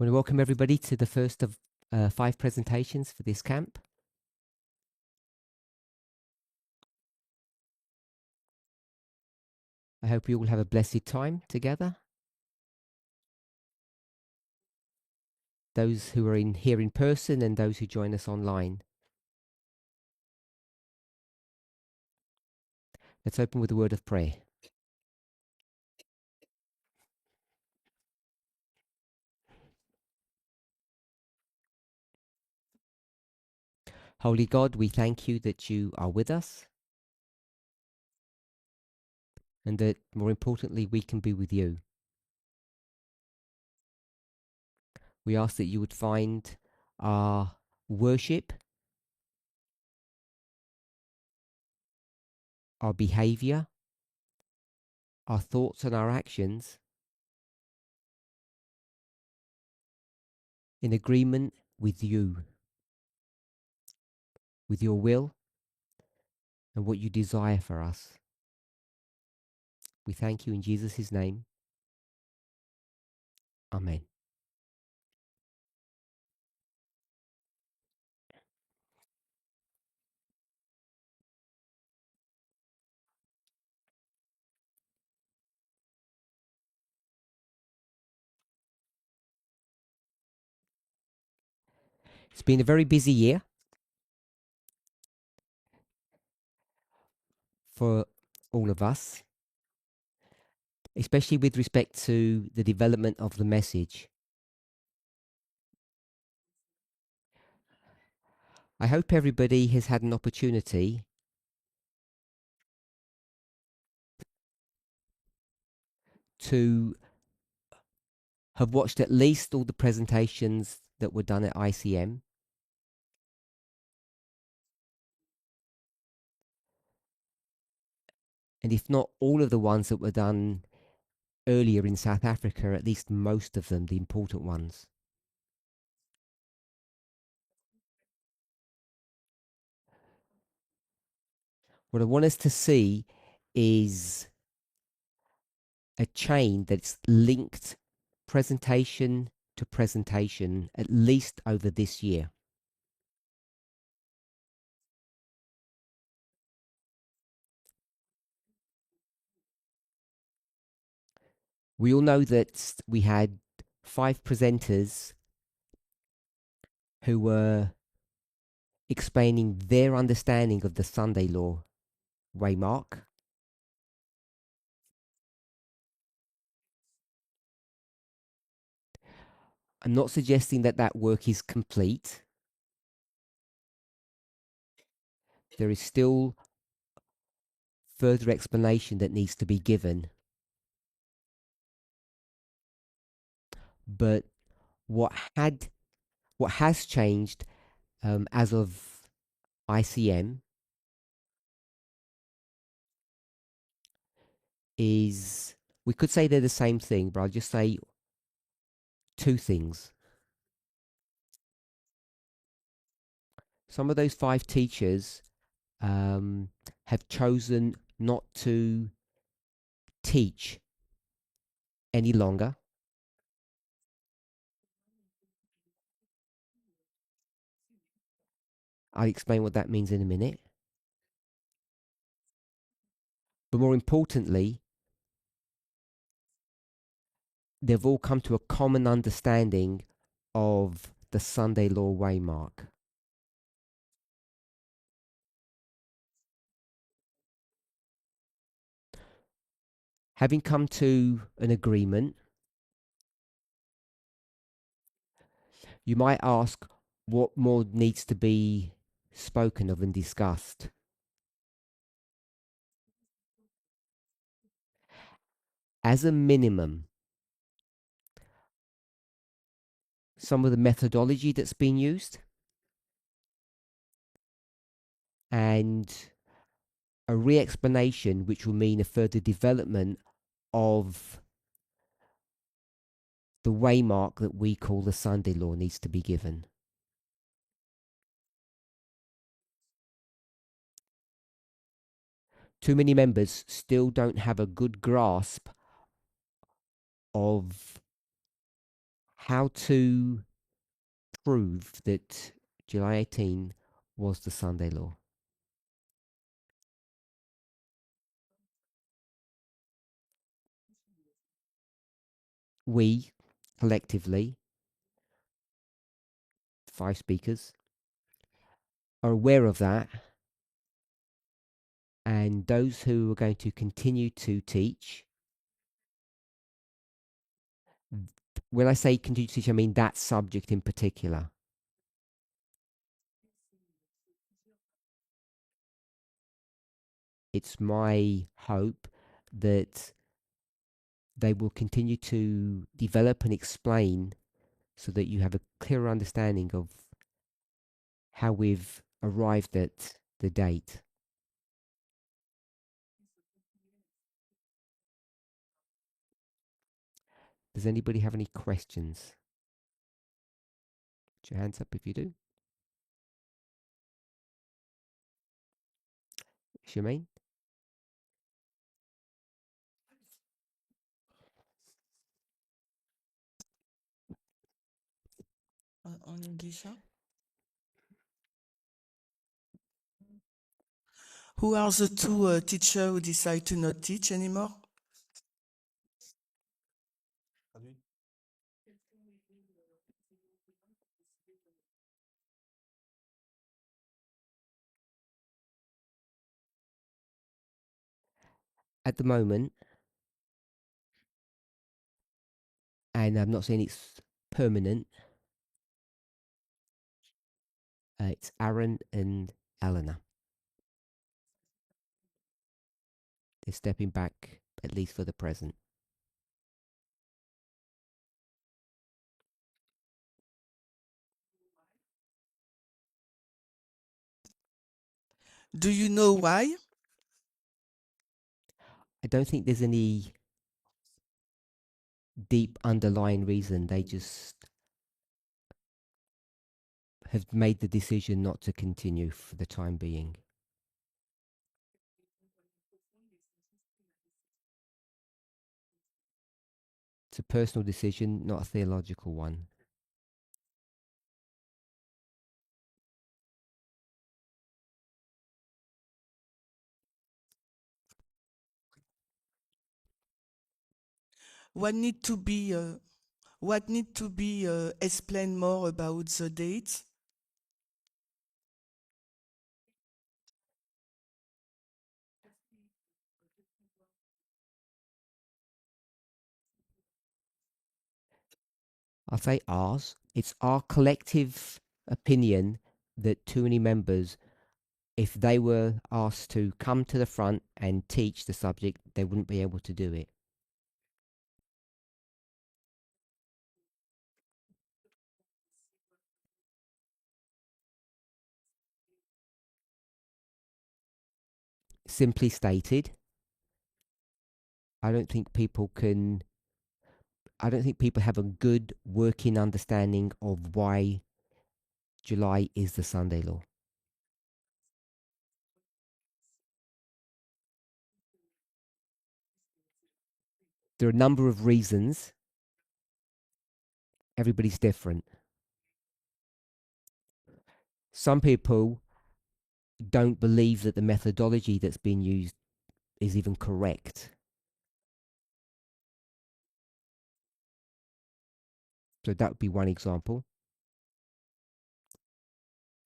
I want to welcome everybody to the first of 5 presentations for this camp. I hope you all have a blessed time together. Those who are here in person and those who join us online. Let's open with a word of prayer. Holy God, we thank you that you are with us and that, more importantly, we can be with you. We ask that you would find our worship, our behavior, our thoughts and our actions in agreement with you, with your will and what you desire for us. We thank you in Jesus' name. Amen. It's been a very busy year for all of us, especially with respect to the development of the message. I hope everybody has had an opportunity to have watched at least all the presentations that were done at ICM. And if not all of the ones that were done earlier in South Africa, at least most of them, the important ones. What I want us to see is a chain that's linked presentation to presentation, at least over this year. We all know that we had 5 presenters who were explaining their understanding of the Sunday law waymark. I'm not suggesting that that work is complete. There is still further explanation that needs to be given. But what has changed as of ICM is, we could say they're the same thing, but I'll just say 2 things. Some of those 5 teachers have chosen not to teach any longer. I'll explain what that means in a minute. But more importantly, they've all come to a common understanding of the Sunday law waymark. Having come to an agreement, you might ask what more needs to be spoken of and discussed. As a minimum, some of the methodology that's been used and a re-explanation, which will mean a further development of the waymark that we call the Sunday law, needs to be given. Too many members still don't have a good grasp of how to prove that July 18 was the Sunday law. We, collectively, 5 speakers, are aware of that, and those who are going to continue to teach, when I say continue to teach, I mean that subject in particular. It's my hope that they will continue to develop and explain so that you have a clearer understanding of how we've arrived at the date. Does anybody have any questions? Put your hands up if you do. Shemaine? En English, huh? Who are the two teachers who decide to not teach anymore? At the moment, and I'm not saying it's permanent, it's Aaron and Eleanor. They're stepping back, at least for the present. Do you know why? I don't think there's any deep underlying reason. They just have made the decision not to continue for the time being. It's a personal decision, not a theological one. What need to be explained more about the dates? I'll say ours. It's our collective opinion that too many members, if they were asked to come to the front and teach the subject, they wouldn't be able to do it. Simply stated, I don't think people have a good working understanding of why July is the Sunday law. There are a number of reasons. Everybody's different. Some people don't believe that the methodology that's being used is even correct. So that would be one example.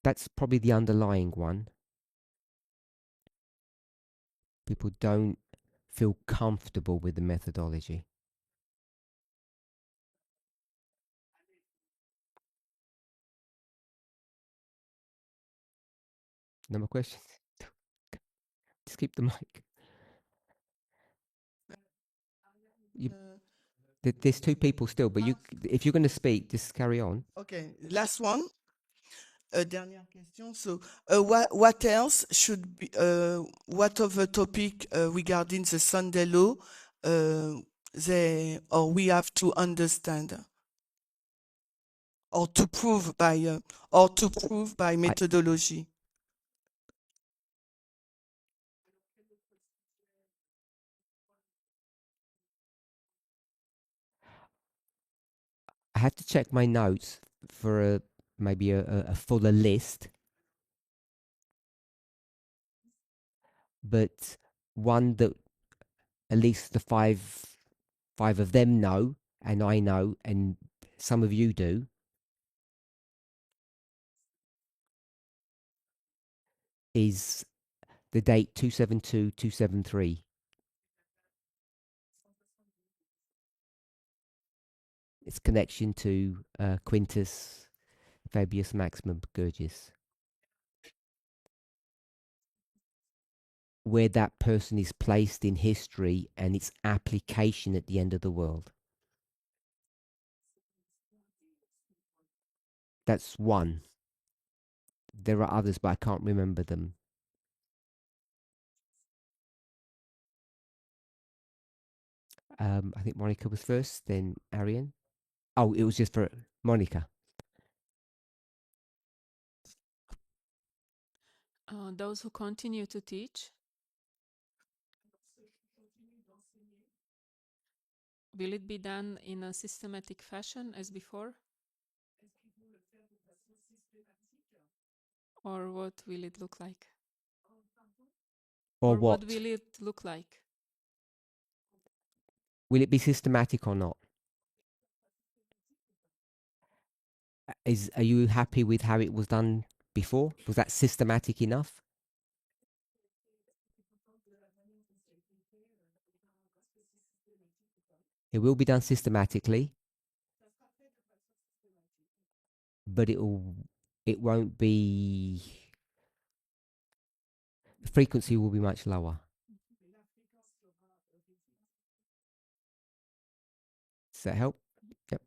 That's probably the underlying one. People don't feel comfortable with the methodology. No more questions? Just keep the mic. You, there's 2 people still, but if you're going to speak, just carry on. Okay, last one. Dernière question. So, what else should be? What other topic regarding the Sunday law we have to understand or to prove by methodology? I have to check my notes for maybe a fuller list, but one that at least the five of them know, and I know, and some of you do, is the date 272273. Its connection to Quintus Fabius Maximum Gurgis, where that person is placed in history and its application at the end of the world. That's one. There are others, but I can't remember them. I think Monica was first, then Arian. Oh, it was just for Monica. Those who continue to teach, will it be done in a systematic fashion as before? Or what will it look like? Or what what? will it look like? Will it be systematic or not? Are you happy with how it was done before? Was that systematic enough? It will be done systematically, but it won't be, the frequency will be much lower. Does that help? Yep.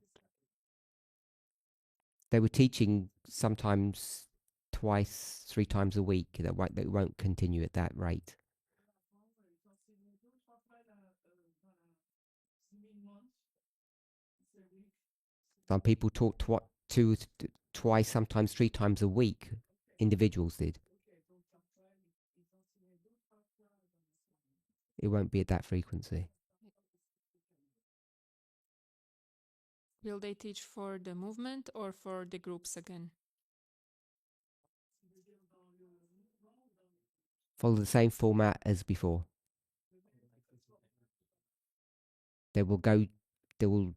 They were teaching sometimes twice, 3 times a week. They won't continue at that rate. Some people taught twice, sometimes 3 times a week. Individuals did. It won't be at that frequency. Will they teach for the movement or for the groups again? Follow the same format as before. They will go. They will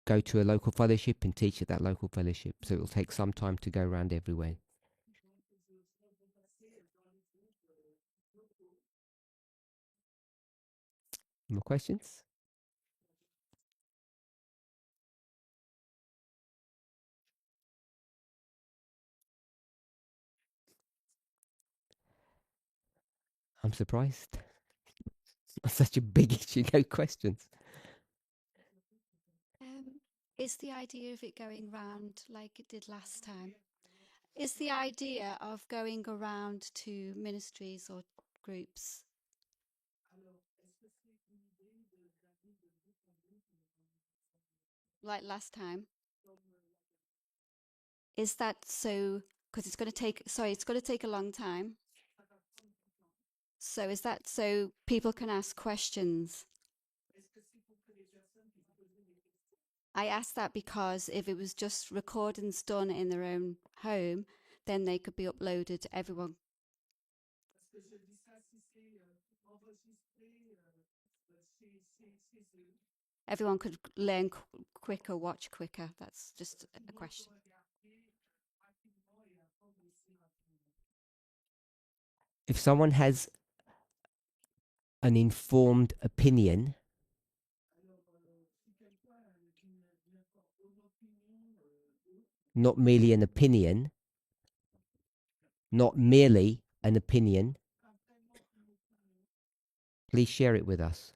go to a local fellowship and teach at that local fellowship. So it will take some time to go around everywhere. More questions? I'm surprised. Such a big issue. No questions. Um, is the idea of it going round like it did last time? Is the idea of going around to ministries or groups like last time? Is that so? Because it's going to take, sorry, it's going to take a long time. So is that so people can ask questions? I asked that because if it was just recordings done in their own home, then they could be uploaded. Everyone could learn quicker, watch quicker. That's just a question. If someone has an informed opinion, not merely an opinion, not merely an opinion, please share it with us.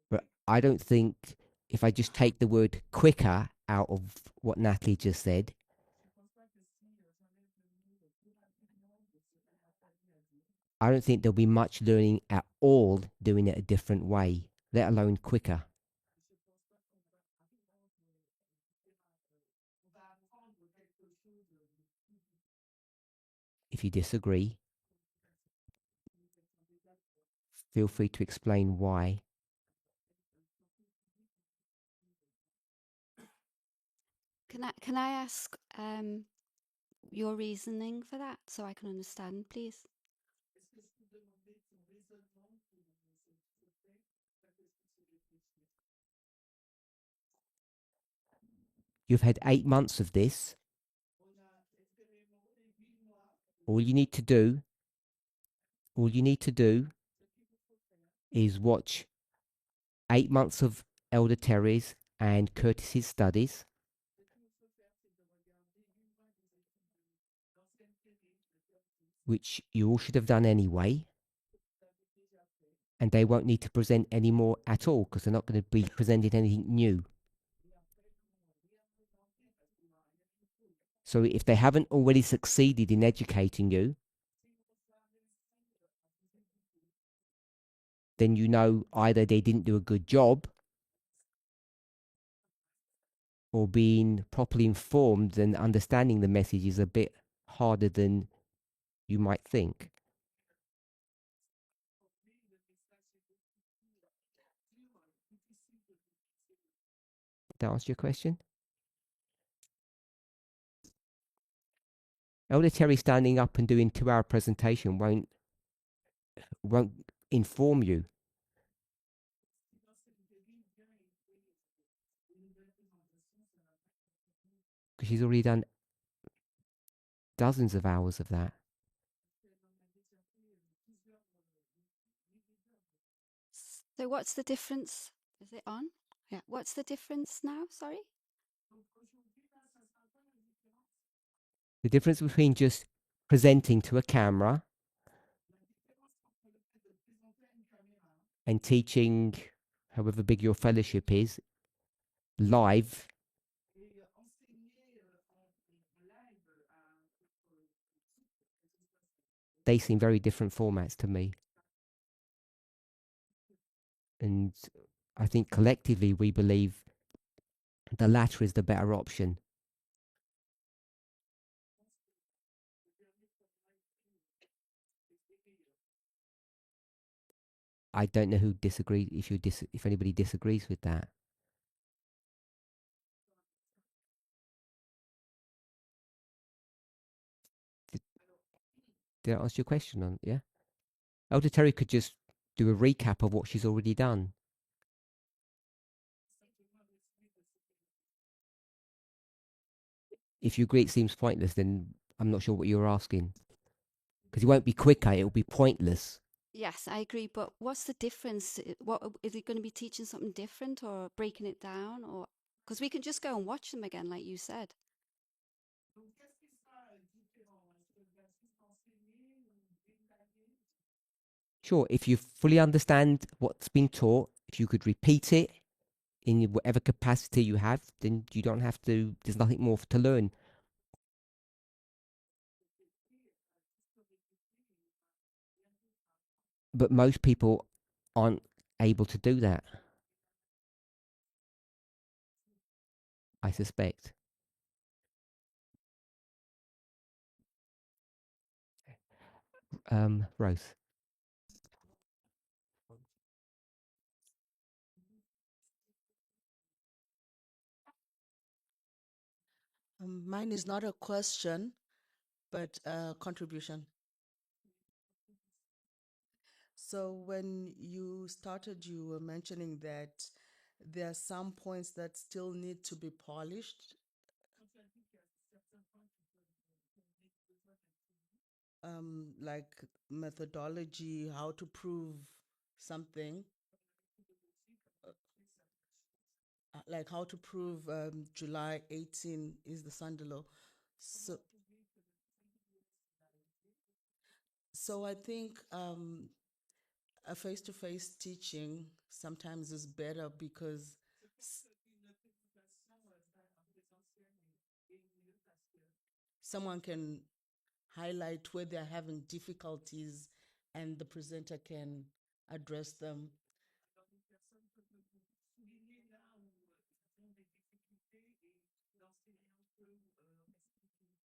But I don't think if I just take the word quicker out of what Natalie just said, I don't think there'll be much learning at all doing it a different way, let alone quicker. If you disagree, feel free to explain why. Can I ask your reasoning for that so I can understand, please? You've had 8 months of this. All you need to do, all you need to do is watch 8 months of Elder Terry's and Curtis's studies, which you all should have done anyway, and they won't need to present any more at all because they're not going to be presenting anything new. So if they haven't already succeeded in educating you, then you know either they didn't do a good job or being properly informed and understanding the message is a bit harder than you might think. Did that answer your question? Elder Terry standing up and doing 2-hour presentation won't inform you because she's already done dozens of hours of that. So what's the difference? Is it on? Yeah. What's the difference now? Sorry. The difference between just presenting to a camera and teaching, however big your fellowship is, live, they seem very different formats to me. And I think collectively we believe the latter is the better option. I don't know who disagrees, if anybody disagrees with that. Did I answer your question on? Yeah. Elder Terry could just do a recap of what she's already done. If you agree it seems pointless, then I'm not sure what you're asking. Because it won't be quicker, it'll be pointless. Yes, I agree. But what's the difference? What is it going to be teaching something different or breaking it down, or because we can just go and watch them again, like you said. Sure, if you fully understand what's been taught, if you could repeat it in whatever capacity you have, then you don't have to, there's nothing more to learn. But most people aren't able to do that, I suspect. Rose. Mine is not a question, but a contribution. So when you started, you were mentioning that there are some points that still need to be polished. Like methodology, how to prove something, like how to prove July 18 is the Sunday law. So, so I think a face-to-face teaching sometimes is better because someone can highlight where they're having difficulties and the presenter can address them.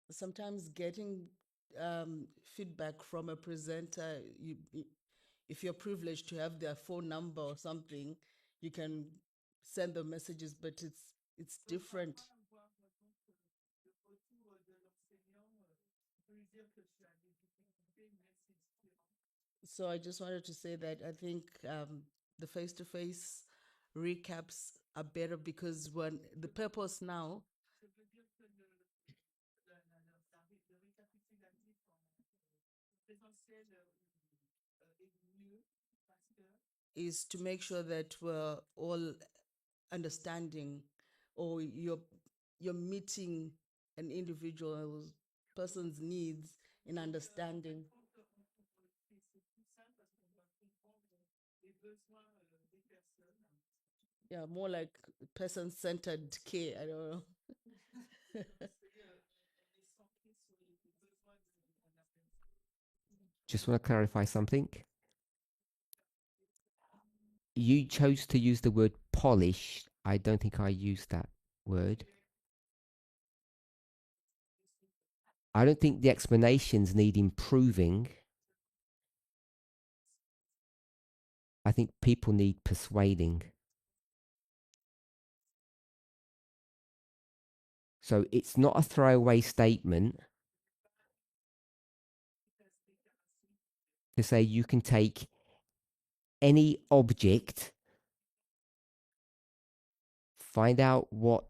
Sometimes getting feedback from a presenter, if you're privileged to have their phone number or something, you can send them messages, but it's different. So I just wanted to say that I think the face-to-face recaps are better because when the purpose now is to make sure that we're all understanding, or you're meeting an individual person's needs in understanding. Yeah, more like person-centered care. I don't know. Just want to clarify something. You chose to use the word polished. I don't think I used that word. I don't think the explanations need improving. I think people need persuading. So it's not a throwaway statement to say you can take any object, find out what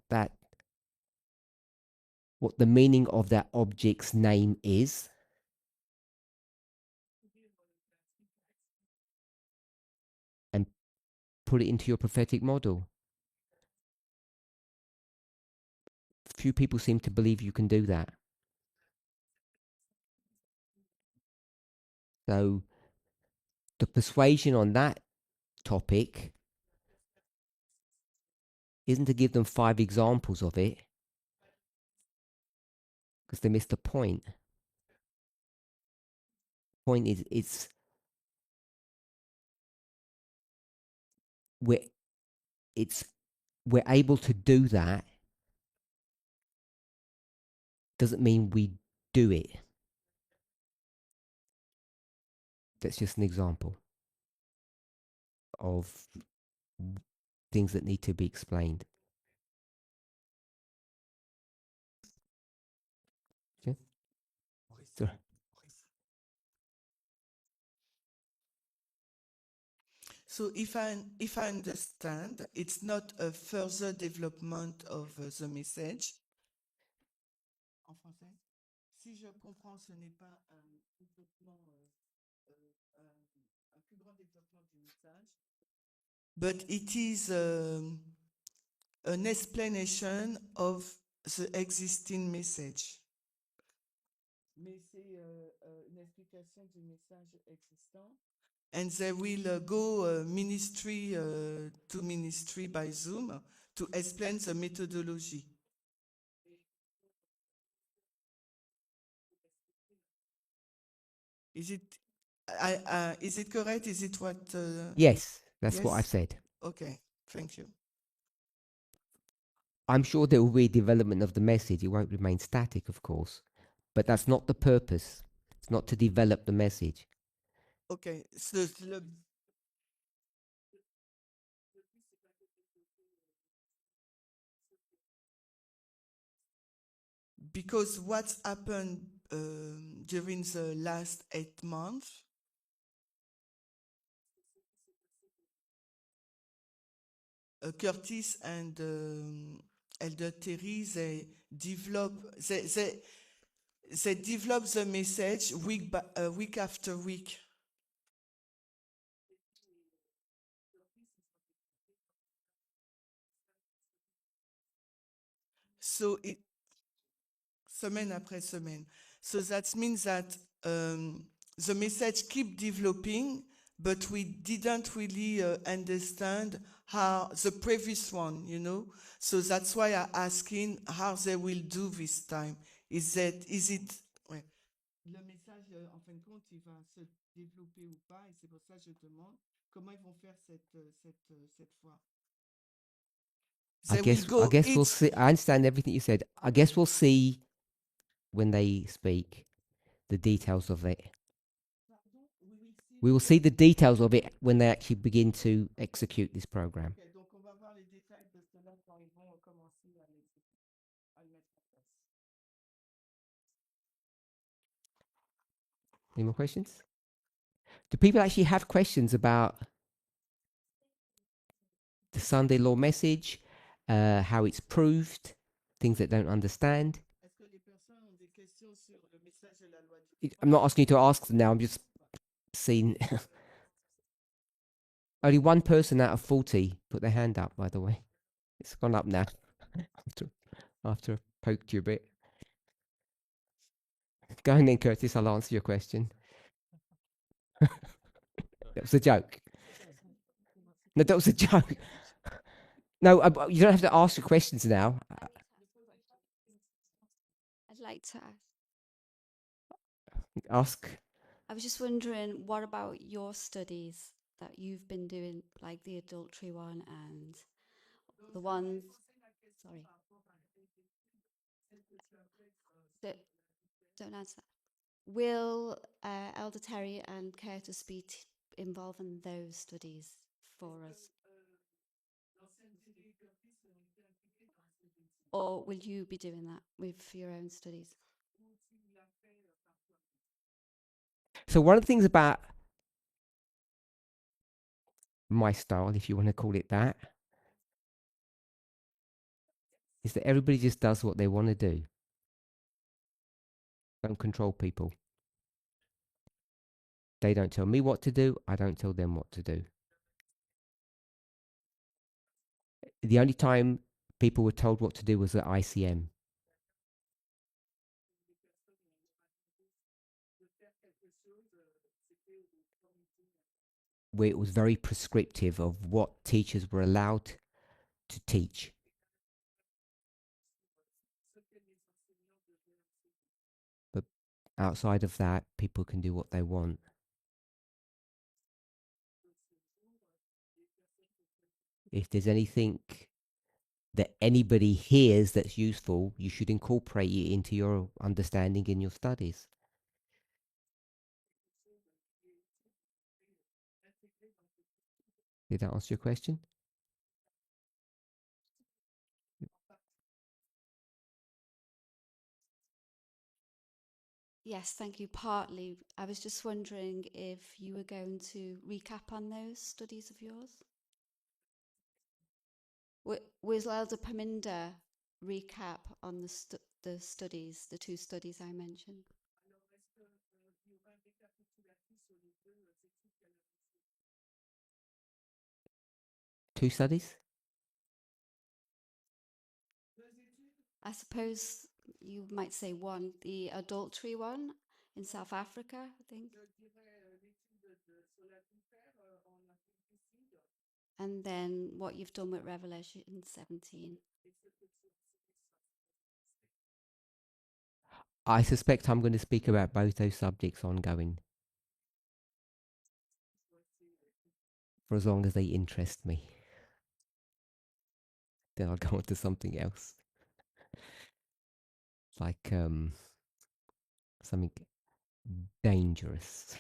the meaning of that object's name is, and put it into your prophetic model. Few people seem to believe you can do that. So the persuasion on that topic isn't to give them 5 examples of it, because they missed the point. Point is we're able to do that doesn't mean we do it. That's just an example of things that need to be explained. Okay. So, So if I understand, it's not a further development of the message. En français, si je comprends, ce n'est pas un développement, un plus grand développement du message, but it is an explanation of the existing message. Mais c'est une explication du message existant. And they will go ministry to ministry by Zoom to explain the methodology. Is it correct? Is it what? yes, that's what Yes? I've said. Okay, thank you. I'm sure there will be development of the message. It won't remain static, of course. But that's not the purpose. It's not to develop the message. Okay, so because what's happened during the last 8 months, Curtis and Elder Terry, they develop the message week after week. So semaine après semaine. So that means that the message keep developing, but we didn't really understand how the previous one, you know. So that's why I'm asking how they will do this time. Is it? Ouais. Le message, en fin de compte, il va se développer ou pas, et c'est pour ça que je demande comment ils vont faire cette fois. I guess we'll see. I understand everything you said. I guess we'll see when they speak the details of it. We will see the details of it when they actually begin to execute this program. Okay, donc on va voir les détails de cela quand ils vont commencer à le mettre en place. Any more questions? Do people actually have questions about the Sunday law message, how it's proved, things that don't understand? Est-ce que les personnes ont des questions sur le message de la loi I'm not asking you to ask them now. I'm just seeing. Only one person out of 40 put their hand up, by the way. It's gone up now after I poked you a bit. Go on then, Curtis. I'll answer your question. That was a joke. No, that was a joke. No, you don't have to ask your questions now. I'd like to ask. Ask. I was just wondering, what about your studies that you've been doing, like the adultery one and the ones? Sorry. Don't answer that. Will Elder Terry and Curtis be involved in those studies for us? Or will you be doing that with your own studies? So one of the things about my style, if you want to call it that, is that everybody just does what they want to do. Don't control people. They don't tell me what to do. I don't tell them what to do. The only time people were told what to do was at ICM. Where it was very prescriptive of what teachers were allowed to teach. But outside of that, people can do what they want. If there's anything that anybody hears that's useful, you should incorporate it into your understanding in your studies. Did that answer your question? Yes, thank you. Partly, I was just wondering if you were going to recap on those studies of yours. Was Elder Parminder recap on the studies, the two studies I mentioned? Two studies? I suppose you might say one, the adultery one in South Africa, I think. And then what you've done with Revelation 17. I suspect I'm going to speak about both those subjects ongoing. For as long as they interest me. Then I'll go on to something else. Like something dangerous.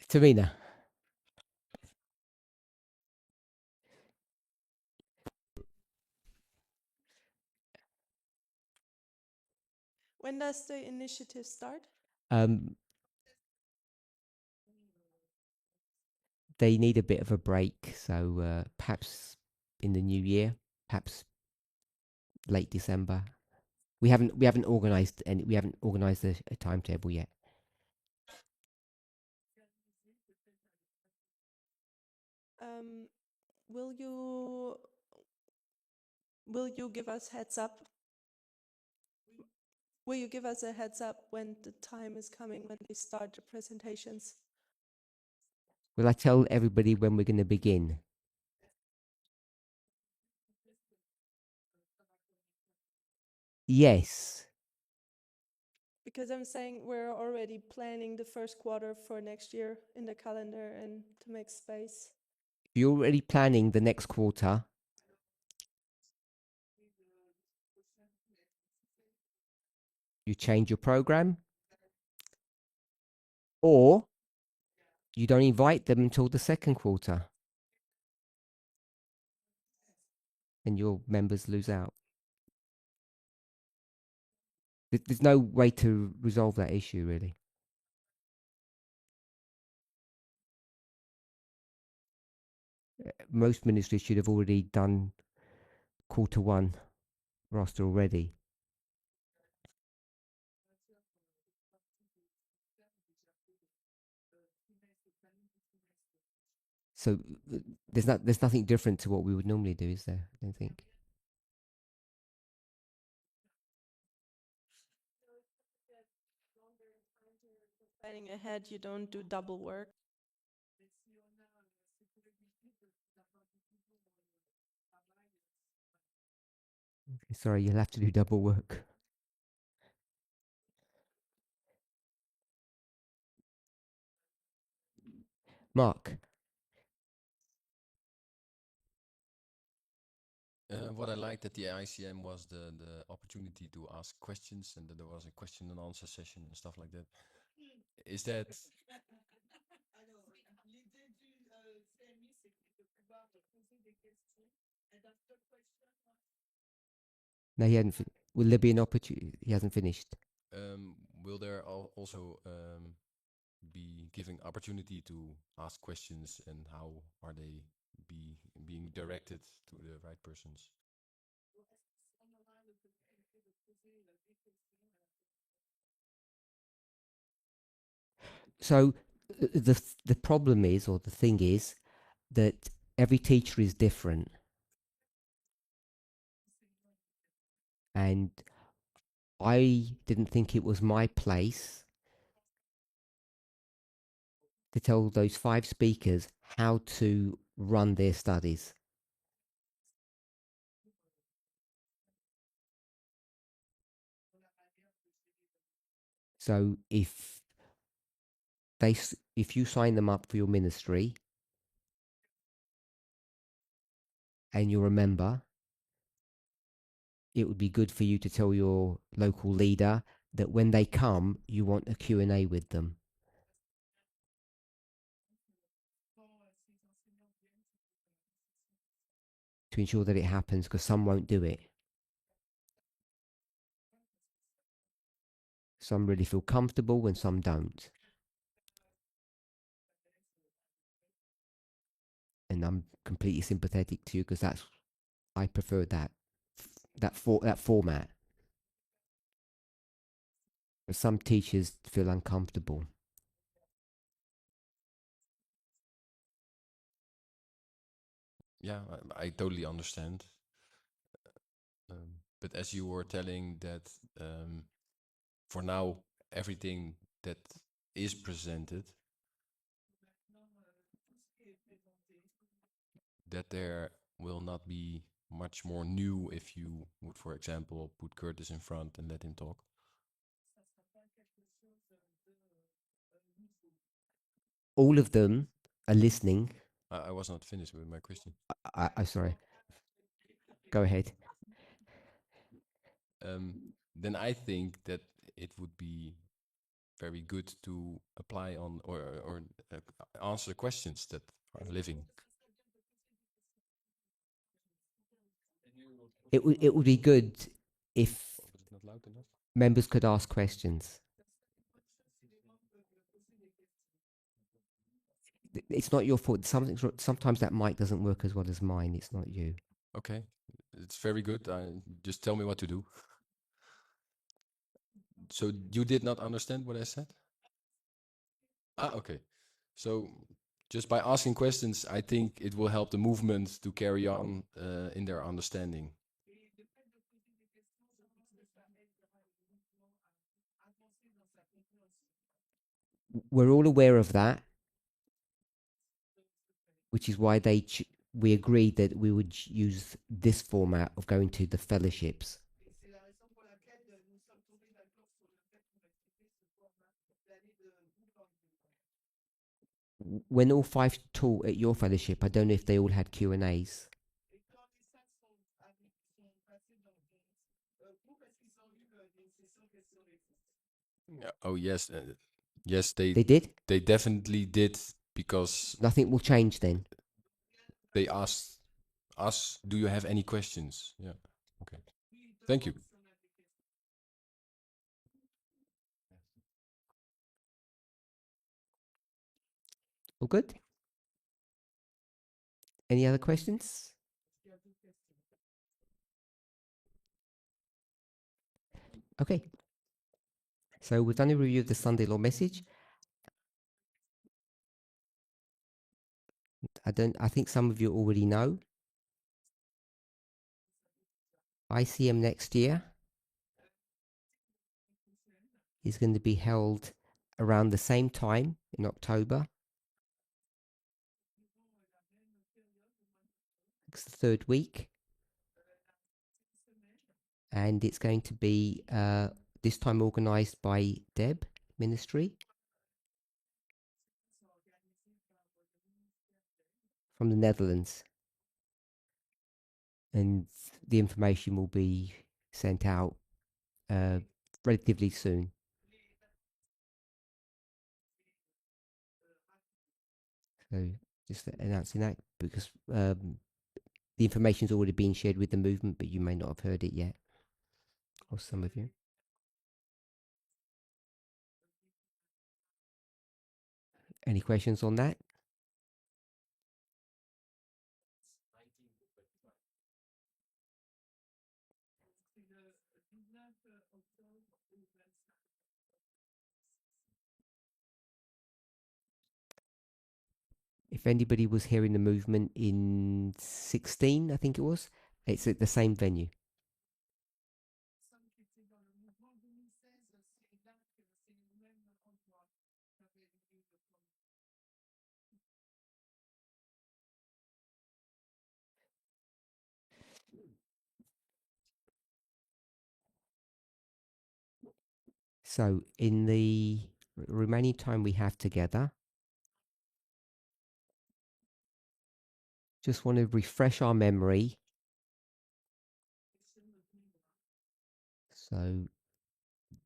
Tamina. When does the initiative start? They need a bit of a break, so perhaps in the new year, perhaps late December. We haven't organised a timetable yet. Will you give us heads up? Will you give us a heads up when the time is coming when they start the presentations? Will I tell everybody when we're going to begin? Yes. Because I'm saying we're already planning the first quarter for next year in the calendar and to make space. You're already planning the next quarter. You change your program, or you don't invite them until the second quarter. and your members lose out. There's no way to resolve that issue, really. Most ministries should have already done Q1 roster already. So there's nothing different to what we would normally do, is there? I don't think. Planning ahead, you don't do double work. Sorry, you'll have to do double work. Mark. What I liked at the ICM was the opportunity to ask questions, and that there was a question and answer session and stuff like that. Is that No, he hadn't. Will there be an opportunity? He hasn't finished. will there also be giving opportunity to ask questions, and how are they being directed to the right persons? So the problem is, or the thing is, that every teacher is different, and I didn't think it was my place to tell those 5 speakers how to run their studies. So if you sign them up for your ministry and you're a member, it would be good for you to tell your local leader that when they come, you want a Q&A with them. To ensure that it happens, because some won't do it. Some really feel comfortable and some don't. And I'm completely sympathetic to you, because I prefer that format. But some teachers feel uncomfortable. Yeah, I totally understand. But as you were telling that for now, everything that is presented, that there will not be much more new if you would, for example, put Curtis in front and let him talk. All of them are listening. I was not finished with my question. I'm sorry. Go ahead. Then I think that it would be very good to apply on or answer questions that are living. It would be good if Was it not loud enough? members could ask questions. It's not your fault. Sometimes that mic doesn't work as well as mine. It's not you. Okay, it's very good. Just tell me what to do. So you did not understand what I said? Okay. So just by asking questions, I think it will help the movement to carry on in their understanding. We're all aware of that, which is why we agreed that we would use this format of going to the fellowships. When all 5 taught at your fellowship, I don't know if they all had Q&As. Oh yes, yes They did? They definitely did, because Nothing will change then. they asked us, do you have any questions? Yeah. Okay. Thank you. All good? Any other questions? Okay. So we've done a review of the Sunday law message. I think some of you already know. ICM next year is going to be held around the same time in October. It's the third week. And it's going to be this time organised by Deb Ministry from the Netherlands. And the information will be sent out relatively soon. So just announcing that because the information's already been shared with the movement, but you may not have heard it yet, or some of you. Any questions on that? If anybody was here in the movement in 16, I think it was, it's at the same venue. So in the remaining time we have together, just want to refresh our memory. So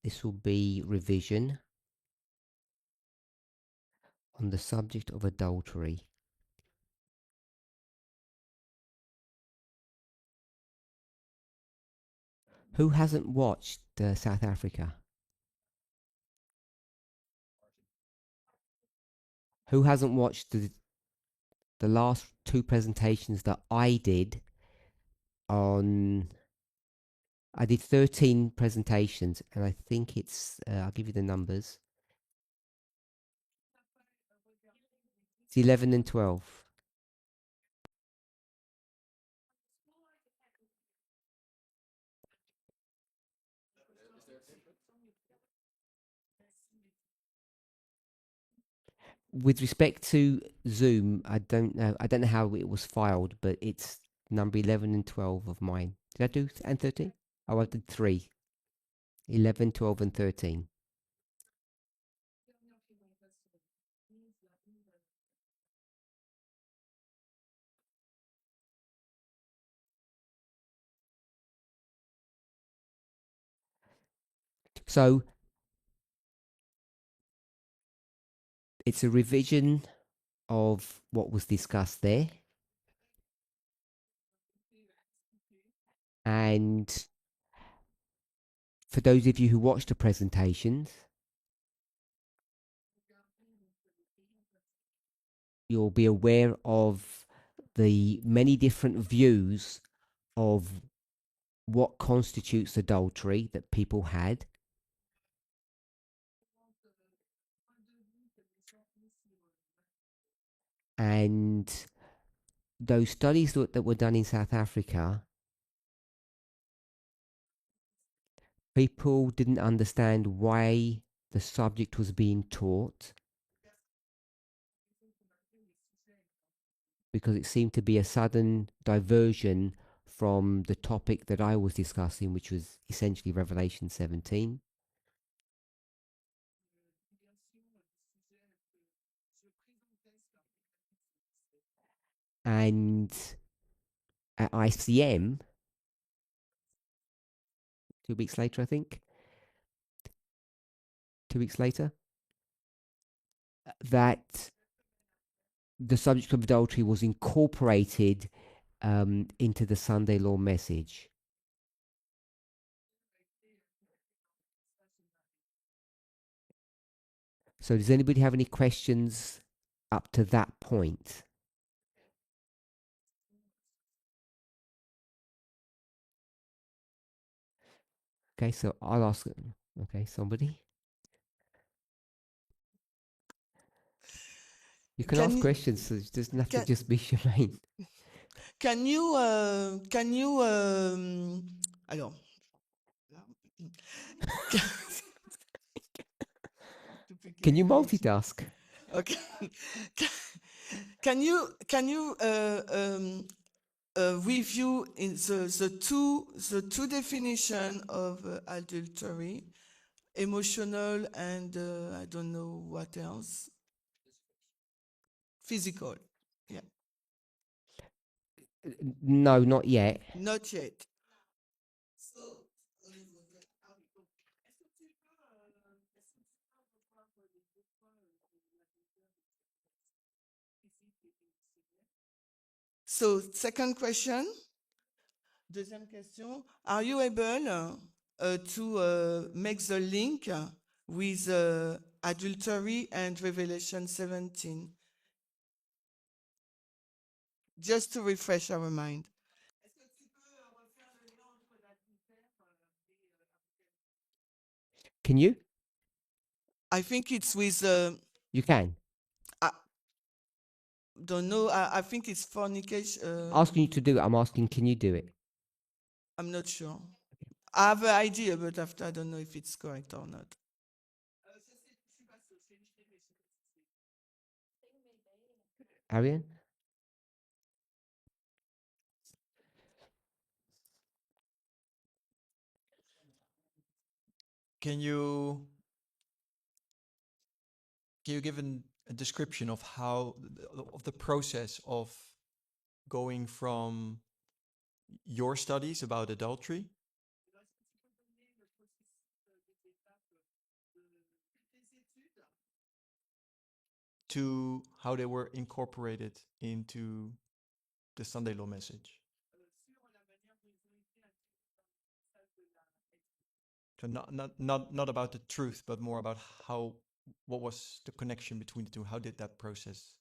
this will be revision on the subject of adultery. Who hasn't watched South Africa? Who hasn't watched the last two presentations that I did on... I did 13 presentations, and I think it's... I'll give you the numbers. It's 11 and 12. With respect to Zoom, I don't know how it was filed, but it's number 11 and 12 of mine. Did I do and 13? Oh, I did 3. 11, 12 and 13. So it's a revision of what was discussed there. And for those of you who watched the presentations, you'll be aware of the many different views of what constitutes adultery that people had. And those studies that were done in South Africa, people didn't understand why the subject was being taught, because it seemed to be a sudden diversion from the topic that I was discussing, which was essentially Revelation 17. And at ICM, 2 weeks later, I think, 2 weeks later, that the subject of adultery was incorporated into the Sunday law message. So does anybody have any questions up to that point? Okay, so I'll ask. Okay, somebody. You can Can ask you- questions, so it doesn't have to can- just be Shemaine. Can you, alors, Can you multitask? okay. Can you review in the two definition of adultery, emotional and I don't know what else, physical? Yeah, No, not yet. not yet. So, second question. Deuxième question. Are you able to make the link with adultery and Revelation 17? Just to refresh our mind. Can you? I think it's with, You can. I don't know, I think it's fornication. Asking you to do it, I'm asking, can you do it? I'm not sure. I have an idea, but after I don't know if it's correct or not. Arian? Can you give a description of how of the process of going from your studies about adultery to how they were incorporated into the Sunday law message? So not about the truth, but more about what was the connection between the two? How did that process?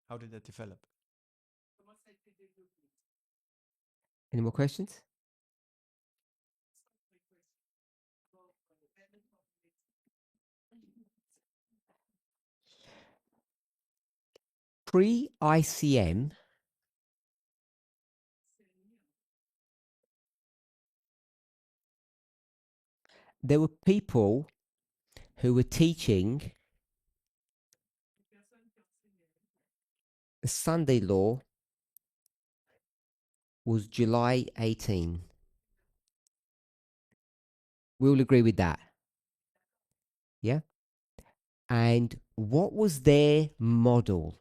How did that develop? Any more questions? Pre-ICM, there were people who were teaching the Sunday law was July 18. We'll agree with that. Yeah? And what was their model?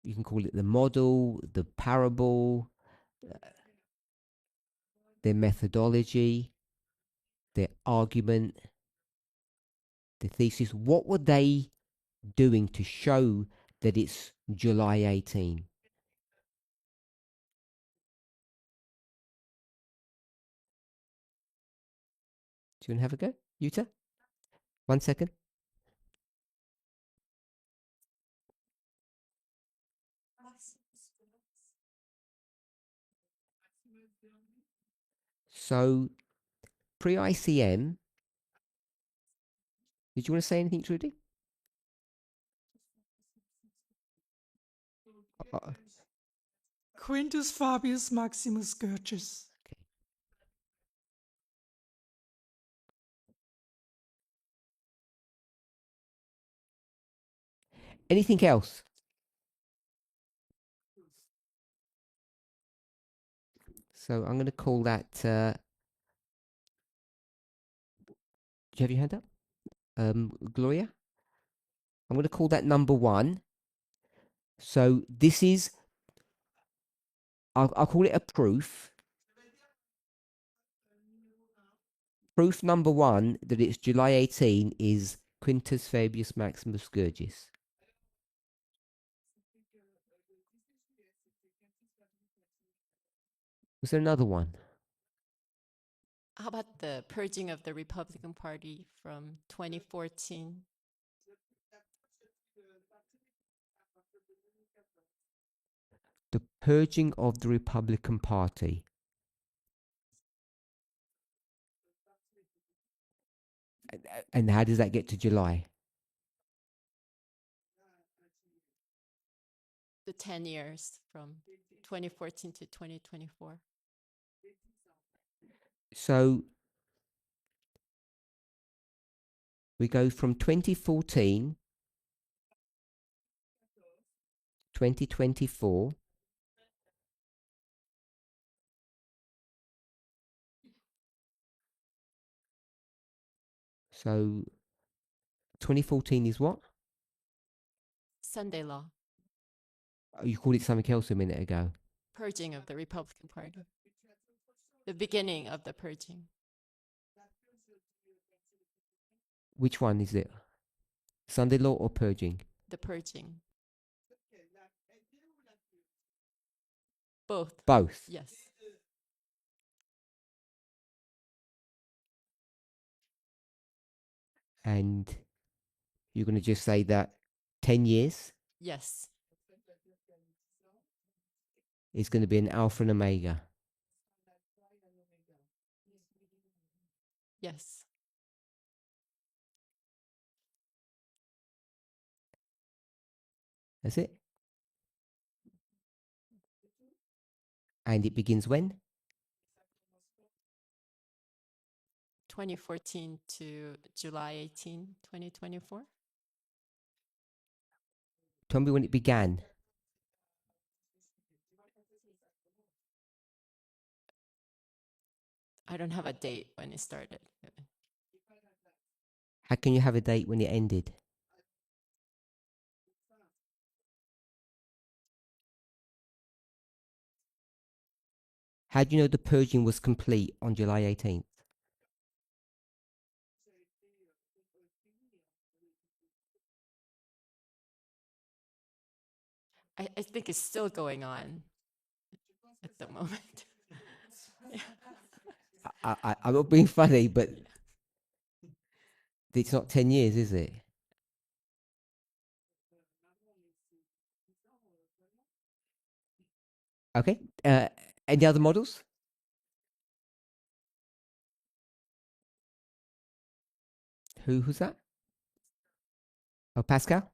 You can call it the model, the parable, their methodology, their argument, the thesis. What were they doing to show that it's July 18? Do you want to have a go, Yuta? 1 second. So, pre-ICM, did you want to say anything, Trudy? Quintus Fabius Maximus Goethes. Anything else? So I'm going to call that. Do you have your hand up, Gloria? I'm going to call that number 1. So this is. I'll call it a proof. Proof number 1 that it's July 18 is Quintus Fabius Maximus Gurgis. Was there another one? How about the purging of the Republican Party from 2014? The purging of the Republican Party. And how does that get to July? The 10 years from 2014 to 2024. So we go from 2014, 2024, so 2014 is what? Sunday law, Oh, you called it something else a minute ago. purging of the Republican Party. The beginning of the purging. Which one is it? Sunday law or purging? The purging. Both. Both. Yes. And you're going to just say that 10 years Yes. is going to be an alpha and omega. Yes. That's it. And it begins when? 2014 to July 18, 2024. Tell me when it began. I don't have a date when it started. How can you have a date when it ended? How do you know the purging was complete on July 18th? I think it's still going on at the moment. Yeah. I'm not being funny, but it's not 10 years, is it? Okay. Any other models? Who's that? Oh, Pascal?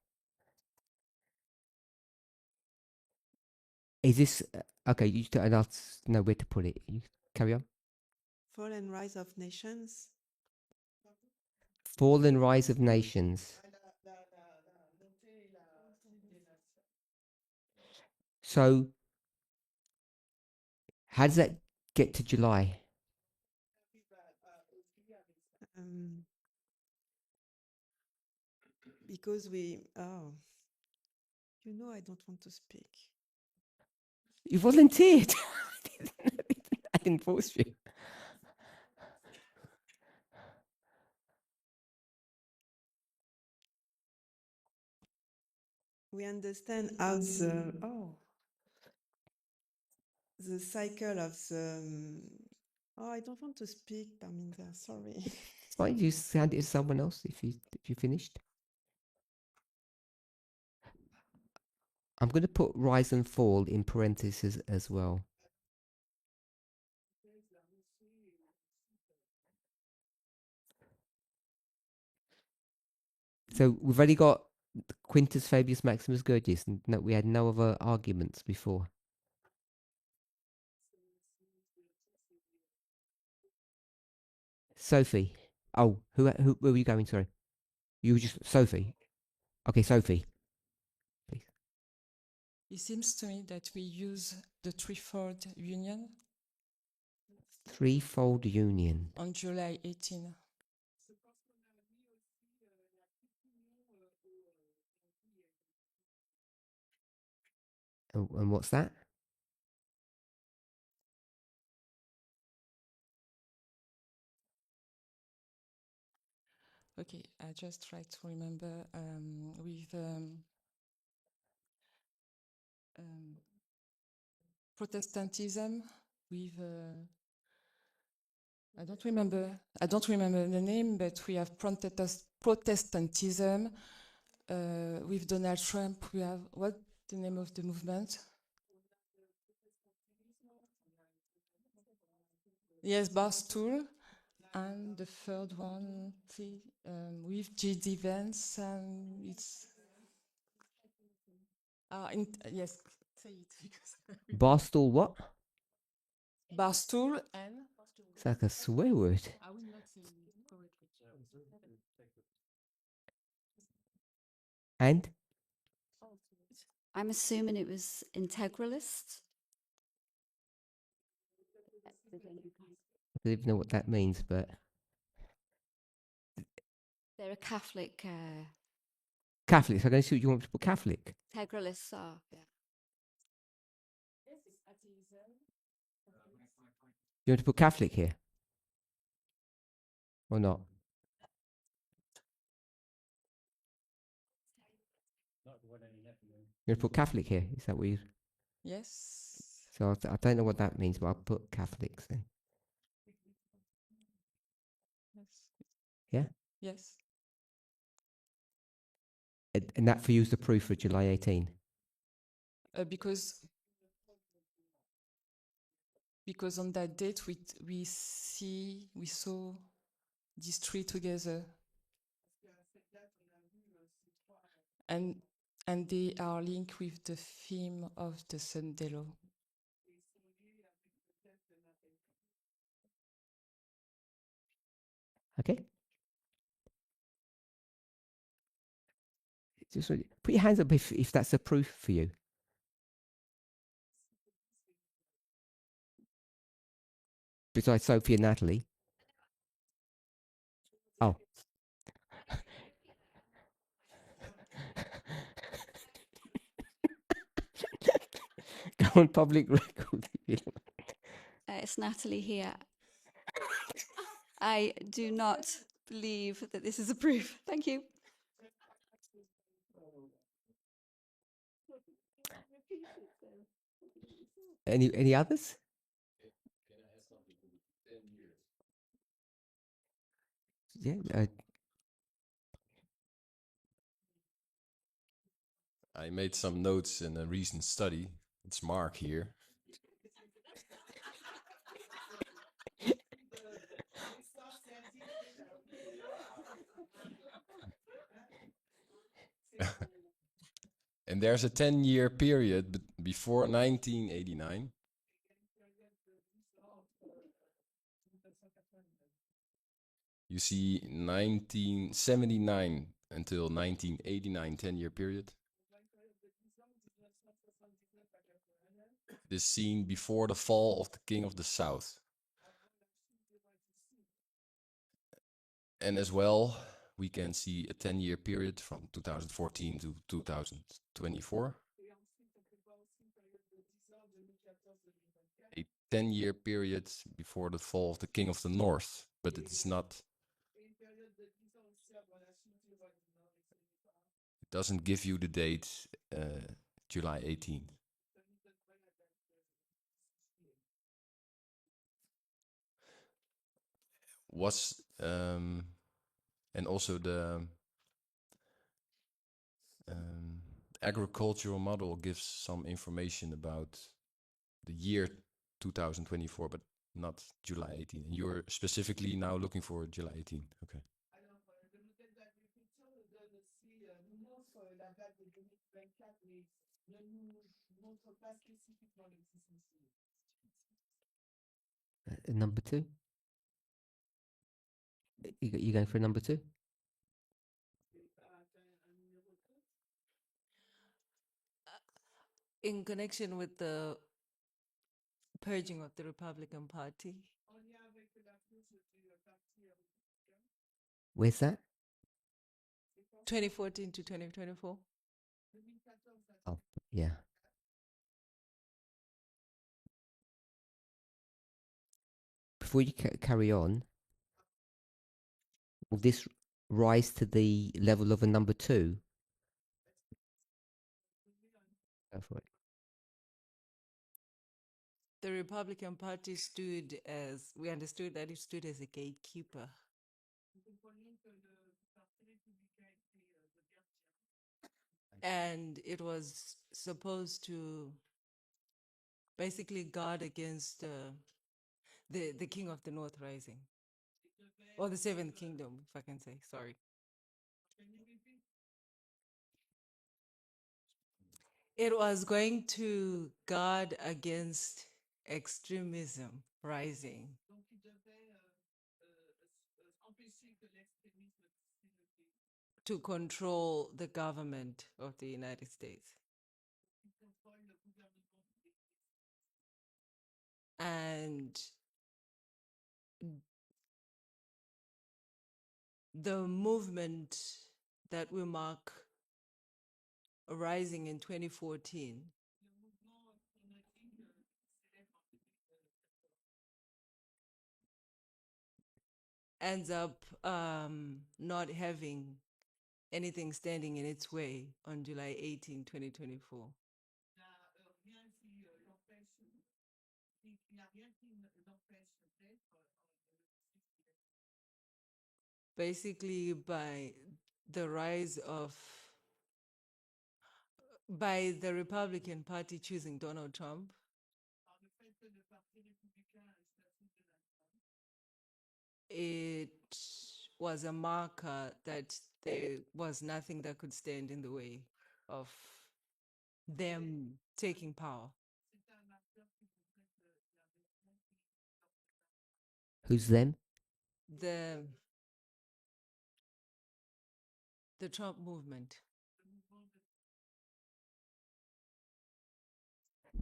Is this okay? You and I'll know where to put it. You carry on. Fall and Rise of Nations. Fall and Rise of Nations. So, how does that get to July? Because I don't want to speak. You volunteered. I didn't force you. We understand how the cycle of the. I don't want to speak, Parminder. Sorry. It's fine. You hand it to someone else if you finished. I'm going to put rise and fall in parentheses as well. So we've already got Quintus Fabius Maximus Gurgis, and no, we had no other arguments before. Sophie. Oh, where were you going? Sorry. You were just Sophie. Okay, Sophie. Please. It seems to me that we use the threefold union Threefold union. on July 18. And what's that? Okay, I just try to remember with Protestantism, with I don't remember the name, but we have Protestantism. With Donald Trump, we have what the name of the movement? Yes, Barstool. And the third one, see, with J.D. Vance, and it's yes, say it because Barstool what? Barstool and It's like a swear word. I will not say it correctly. And I'm assuming it was integralist. I don't even know what that means, but They're a Catholic Catholics. I don't see what you want to put Catholic. integralists are. Yeah. You want to put Catholic here? Or not? You want to put Catholic here? Is that what you... Yes. So I don't know what that means, but I'll put Catholics then. Yes. Yeah? Yes. And that for you is the proof for July 18? Because on that date we saw these three together, and they are linked with the theme of the Sunday law. Okay? Just put your hands up if that's a proof for you. Besides Sophie and Natalie. Oh. Go on public record. It's Natalie here. I do not believe that this is a proof. Thank you. Any others? Yeah. I made some notes in a recent study. It's Mark here. And there's a 10-year period before 1989. You see 1979 until 1989, 10-year period. This scene before the fall of the King of the South. And as well, we can see a 10-year period from 2014 to 2024. A 10-year period before the fall of the King of the North, but it is not. It doesn't give you the date July 18th. And also the agricultural model gives some information about the year 2024, but not July 18. And you're specifically now looking for July 18. Okay. Number two? You going for number two? In connection with the purging of the Republican Party. Where's that? 2014 to 2024. Oh, yeah. Before you carry on, will this rise to the level of a number 2? Go for it. The Republican Party stood as, we understood that it stood as a gatekeeper. And it was supposed to basically guard against the King of the North rising, or the Seventh Kingdom, if I can say, sorry. It was going to guard against extremism rising. To control the government of the United States. And the movement that we mark arising in 2014 ends up not having anything standing in its way on July 18, 2024. Basically, by the rise of, by the Republican Party choosing Donald Trump, it was a marker that there was nothing that could stand in the way of them taking power. Who's them? The Trump movement.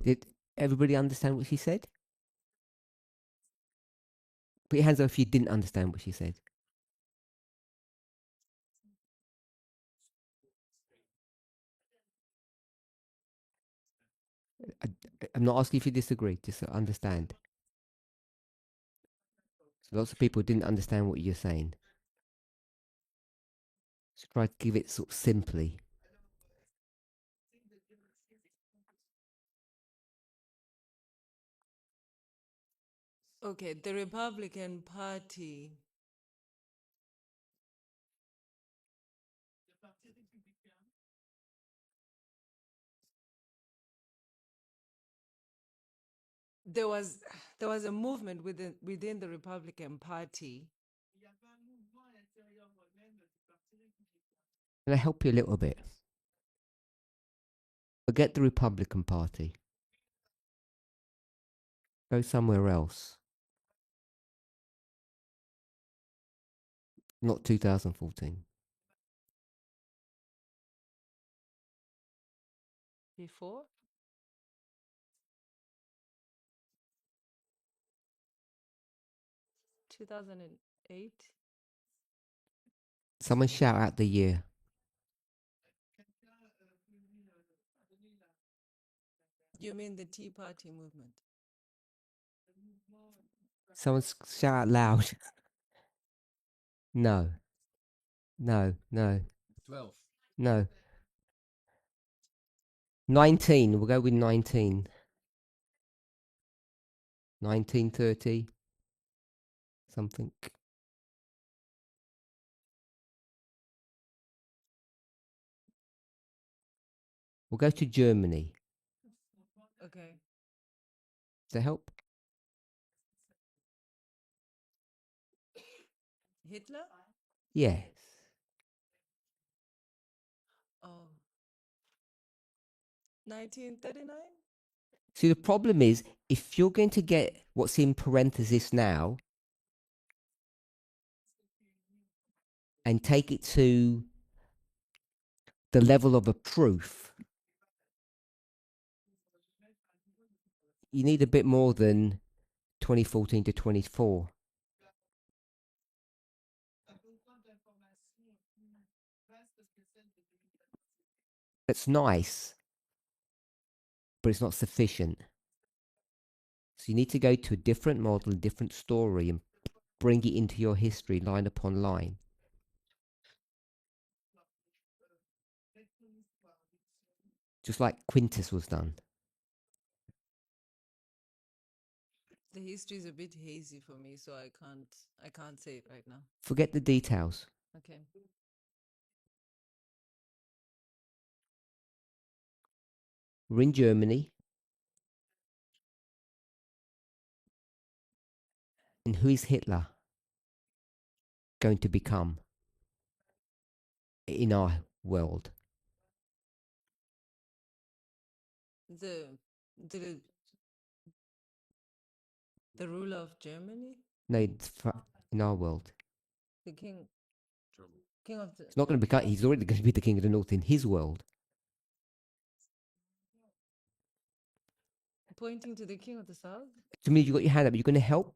Did everybody understand what she said? Put your hands up if you didn't understand what she said. I'm not asking if you disagree, just to understand. So lots of people didn't understand what you're saying. So try to give it sort of simply. Okay, the Republican Party there was a movement within the Republican Party. Can I help you a little bit? Forget the Republican Party. Go somewhere else. Not 2014. Before? (2008). Someone shout out the year. You mean the Tea Party movement? Someone shout out loud. No. No, no. 12. No. 19. We'll go with 19. 1930. Something. We'll go to Germany. Okay. Does that help? Hitler? Yes. Oh. 1939? See, the problem is, if you're going to get what's in parenthesis now and take it to the level of a proof, you need a bit more than 2014 to 24. That's nice, but it's not sufficient. So you need to go to a different model, a different story, and bring it into your history line upon line. just like Quintus was done. The history is a bit hazy for me, so I can't say it right now. Forget the details. Okay. We're in Germany. And who is Hitler going to become in our world? The the the ruler of Germany, No, it's in our world. the king German. king of the It's not going to become. He's already going to be the king of the north in his world. pointing to the king of the south. To me, you got your hand up. Are you going to help,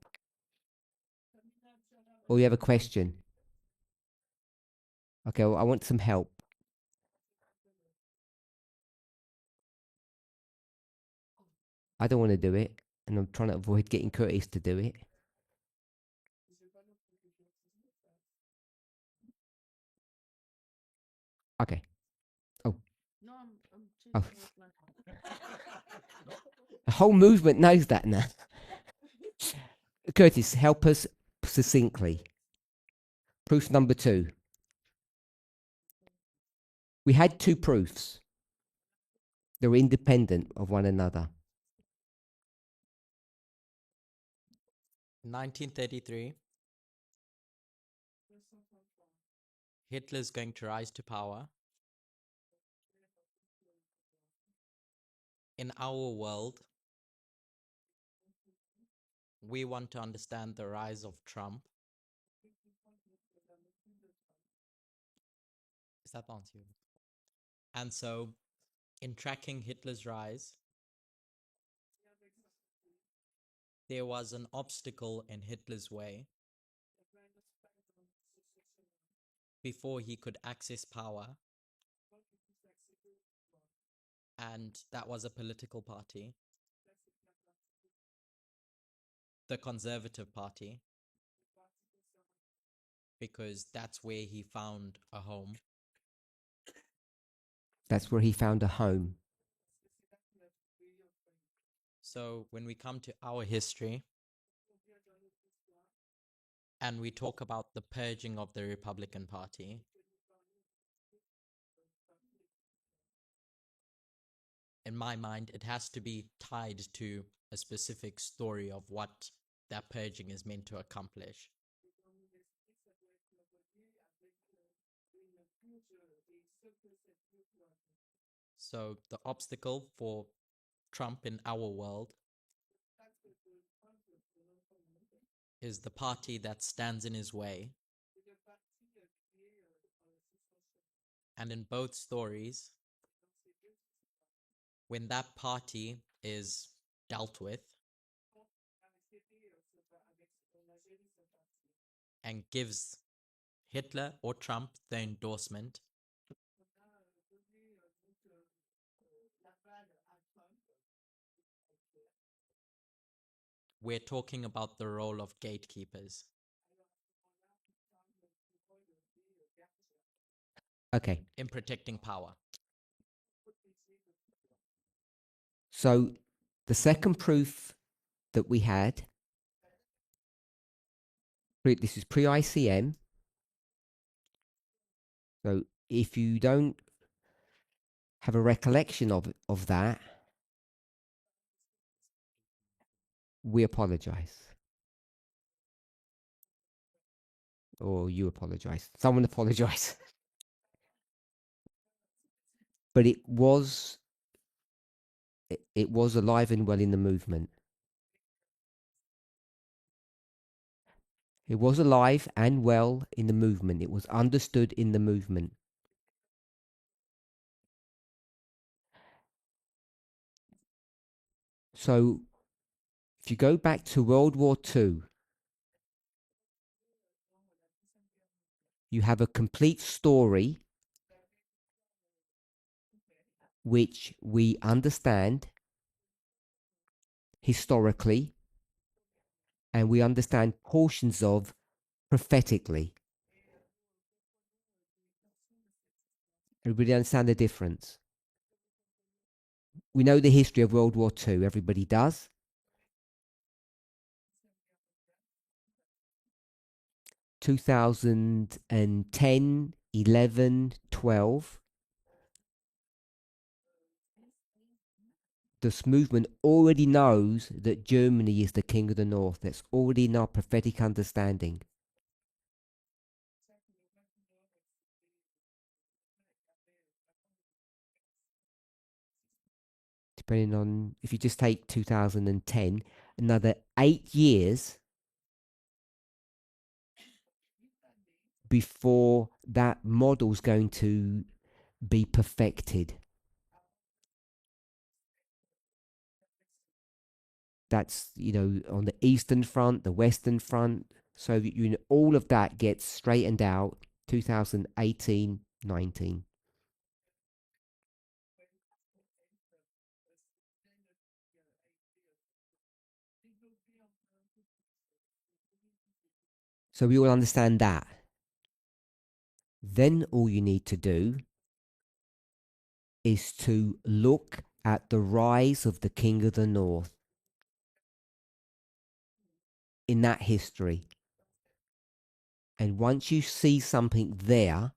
or you have a question? Okay, well, I want some help. I don't want to do it, and I'm trying to avoid getting Curtis to do it. Okay. Oh. No, I'm Oh. changing outline. The whole movement knows that now. Curtis, help us succinctly. Proof number 2. We had 2 proofs. They were independent of one another. 1933, Hitler's going to rise to power. In our world, we want to understand the rise of Trump. Is that the answer? And so, in tracking Hitler's rise, there was an obstacle in Hitler's way before he could access power, and that was a political party, the Conservative Party, because that's where he found a home. That's where he found a home. So when we come to our history and we talk about the purging of the Republican Party, in my mind, it has to be tied to a specific story of what that purging is meant to accomplish. So the obstacle for Trump in our world is the party that stands in his way. And in both stories, when that party is dealt with and gives Hitler or Trump the endorsement, we're talking about the role of gatekeepers. Okay. In protecting power. So the second proof that we had, this is pre-ICM. So if you don't have a recollection of that, we apologize. Or you apologize. Someone apologize. But it was alive and well in the movement. It was alive and well in the movement. It was understood in the movement. So if you go back to World War II, you have a complete story which we understand historically and we understand portions of prophetically. Everybody understand the difference? We know the history of World War II. Everybody does. 2010, 11, 12. This movement already knows that Germany is the king of the north. That's already in our prophetic understanding. Depending on, if you just take 2010, another 8 years before that model's going to be perfected. That's, on the Eastern Front, the Western Front. So all of that gets straightened out 2018, 19. So we all understand that. Then all you need to do is to look at the rise of the King of the North in that history. And once you see something there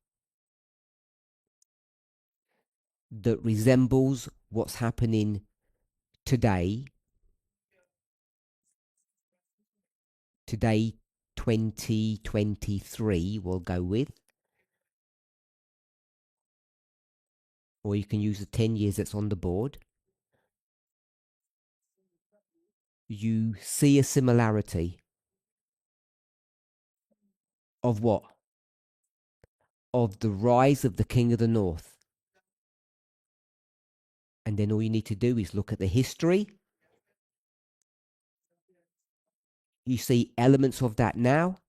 that resembles what's happening today, 2023, we'll go with, or you can use the 10 years that's on the board, you see a similarity of what? Of the rise of the King of the North. And then all you need to do is look at the history. You see elements of that now.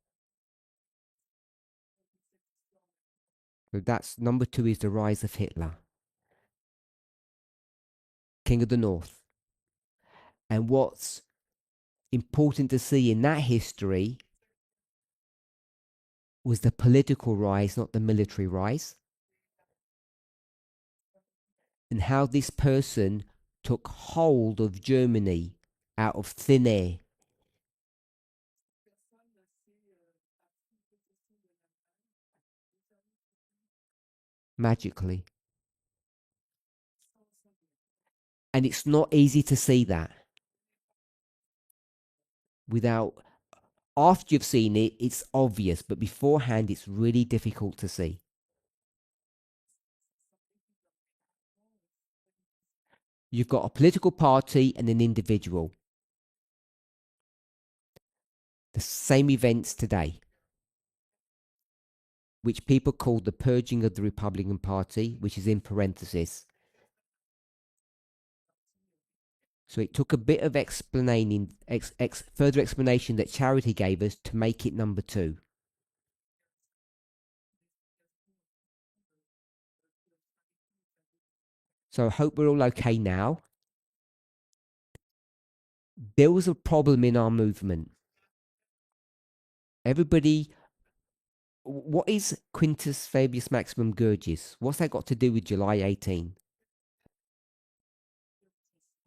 So that's number 2 is the rise of Hitler, King of the North. And what's important to see in that history was the political rise, not the military rise. And how this person took hold of Germany out of thin air. Magically. And it's not easy to see that without, after you've seen it, it's obvious, but beforehand, it's really difficult to see. You've got a political party and an individual. The same events today, which people call the purging of the Republican Party, which is in parenthesis. So it took a bit of explaining, further explanation that Charity gave us to make it number 2. So I hope we're all okay now. There was a problem in our movement. Everybody, what is Quintus Fabius Maximum Gurgis? What's that got to do with July 18?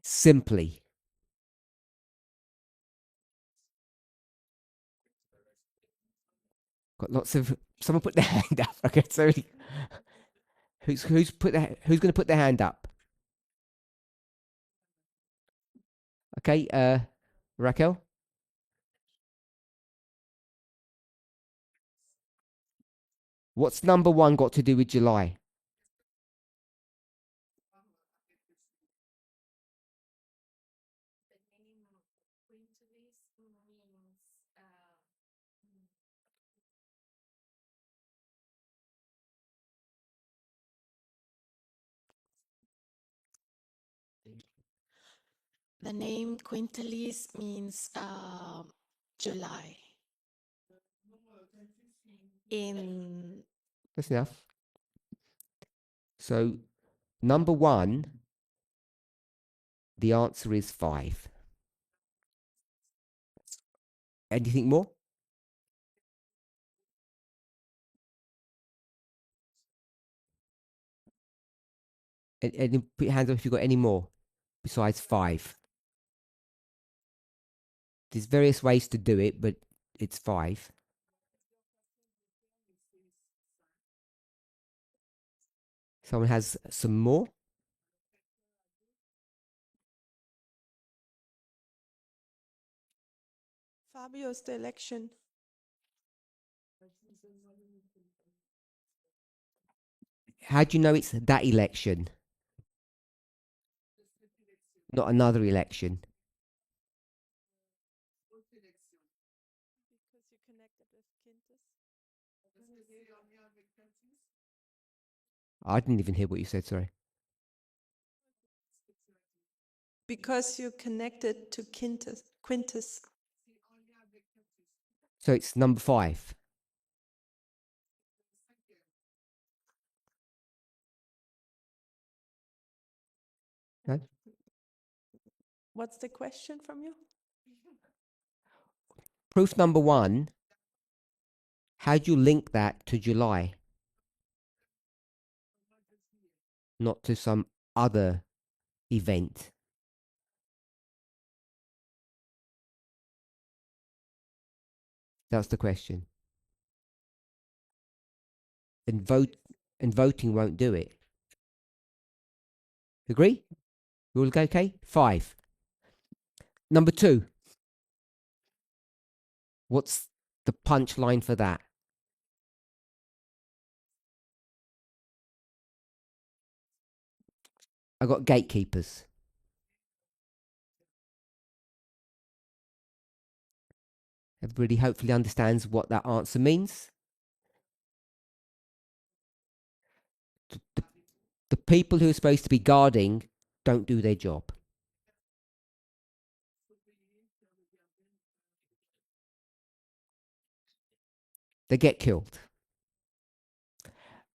Simply. Got lots of, someone put their hand up. Okay, so who's going to put their hand up? Okay, Raquel? What's number 1 got to do with July? The name Quintilis means July. In That's enough. So, number 1, the answer is 5. Anything more? And put your hands up if you've got any more besides 5. There's various ways to do it, but it's 5. Someone has some more? Fabio's the election. How do you know it's that election? Not another election. Because you connected with Quintus. I didn't even hear what you said, sorry. Because you connected to Quintus. So it's number 5. No? What's the question from you? Proof number 1. How do you link that to July? Not to some other event. That's the question. And voting won't do it. Agree? You all okay? 5. Number 2. What's the punchline for that? I got gatekeepers. Everybody hopefully understands what that answer means. The people who are supposed to be guarding don't do their job. They get killed.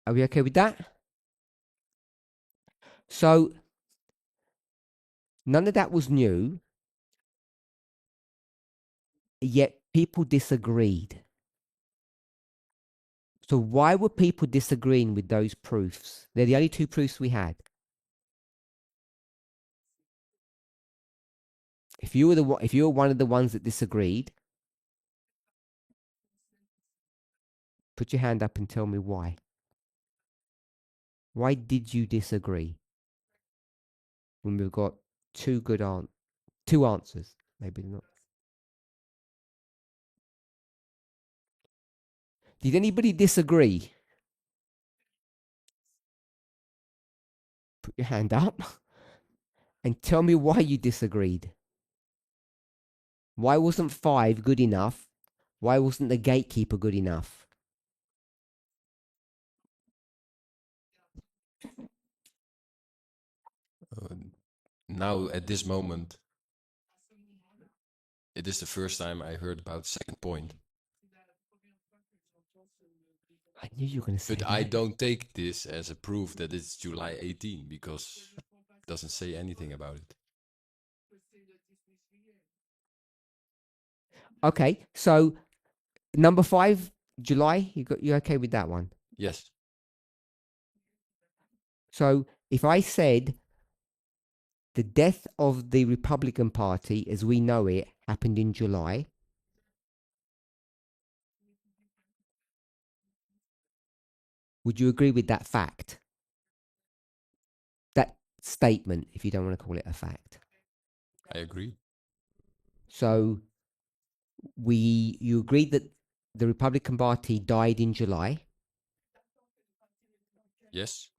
Are we okay with that? So, none of that was new, yet people disagreed. So why were people disagreeing with those proofs? They're the only 2 proofs we had. If you were one of the ones that disagreed, put your hand up and tell me why. Why did you disagree? When we've got 2 answers, maybe not. Did anybody disagree? Put your hand up and tell me why you disagreed. Why wasn't 5 good enough? Why wasn't the gatekeeper good enough? Now, at this moment, it is the first time I heard about second point. I knew you were going to say But that. I don't take this as a proof that it's July 18 because it doesn't say anything about it. Okay, so number 5, July, you okay with that one? Yes. So if I said the death of the Republican Party as we know it happened in July, would you agree with that fact? That statement, if you don't want to call it a fact. I agree. So you agreed that the Republican Party died in July, Yes.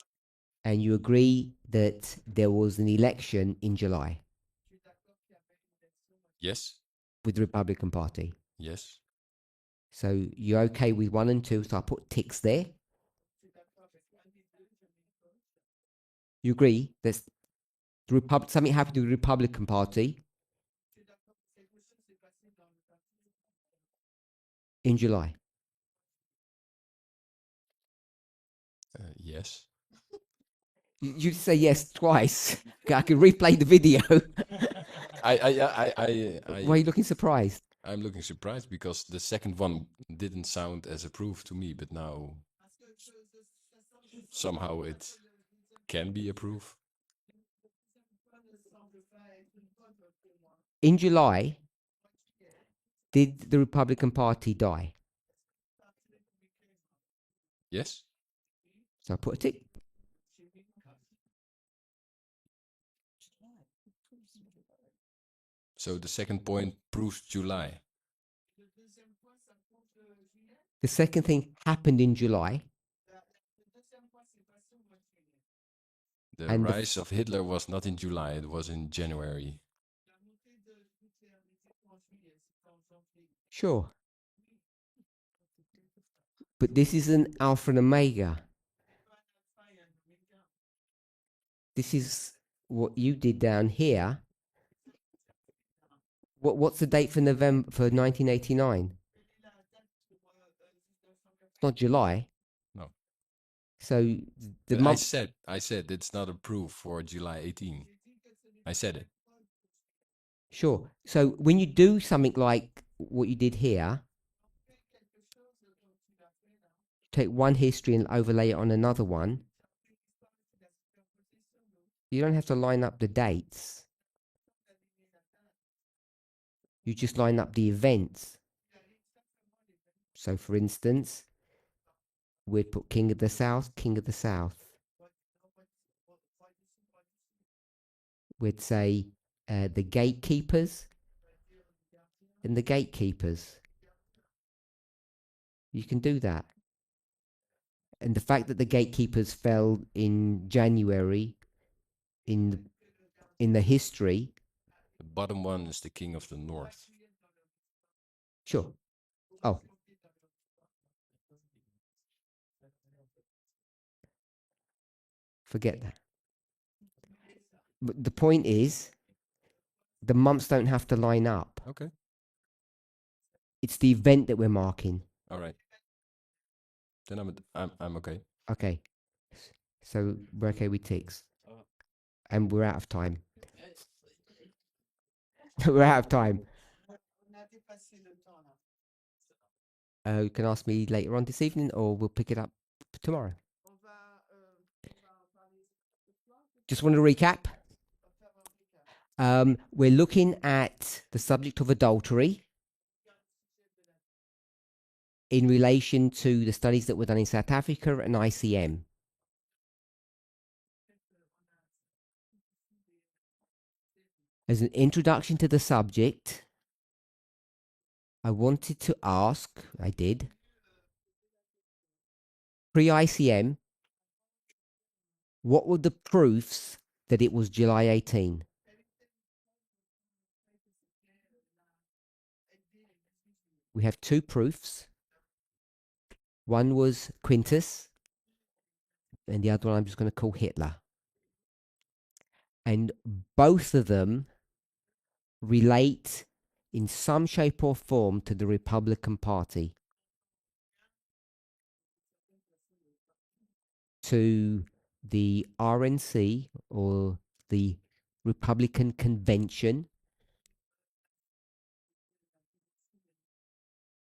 and you agree that there was an election in July Yes. with the Republican Party. Yes. So you're okay with 1 and 2, so I put ticks there. You agree that something happened to the Republican Party in July? Yes. You say yes twice. I can replay the video. Why are you looking surprised? I'm looking surprised because the second one didn't sound as a proof to me, but now somehow it can be approved. In July, did the Republican Party die? Yes. So I put a tick. So the second point proves July. The second thing happened in July. The And the rise of Hitler was not in July, it was in January. Sure. But this is an alpha and omega. This is what you did down here. What's the date for November for 1989? It's not July. No. So the But month. I said it's not approved for July 18. I said it. Sure. So when you do something like what you did here, take one history and overlay it on another one. You don't have to line up the dates. You just line up the events. So for instance, we'd put King of the South, King of the South. We'd say the gatekeepers and the gatekeepers. You can do that. And the fact that the gatekeepers fell in January in the history. The bottom one is the King of the North. Sure. Oh. Forget that. But the point is, the months don't have to line up. Okay. It's the event that we're marking. All right. Then I'm okay. Okay. So we're okay with ticks. And we're out of time. We're out of time. You can ask me later on this evening, or we'll pick it up tomorrow. Just want to recap. We're looking at the subject of adultery in relation to the studies that were done in South Africa and ICM. As an introduction to the subject, I wanted to ask, I did, pre-ICM, what were the proofs that it was July 18? We have two proofs. One was Quintus, and the other one I'm just going to call Hitler. And both of them relate in some shape or form to the Republican Party, to the RNC, or the Republican Convention,